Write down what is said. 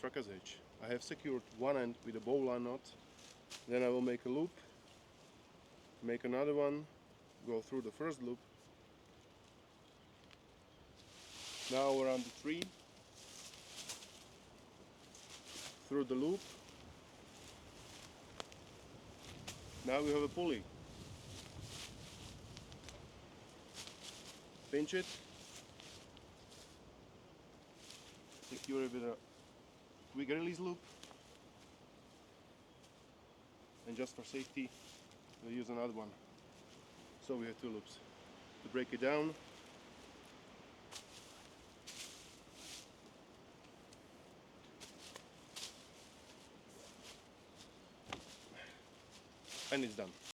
tracker's hitch. I have secured one end with a bowline knot, then I will make a loop, make another one, go through the first loop, now around the tree, through the loop. Now we have a pulley. Pinch it, secure it with a quick release loop, and just for safety we'll use another one. So we have two loops. To break it down, and it's done.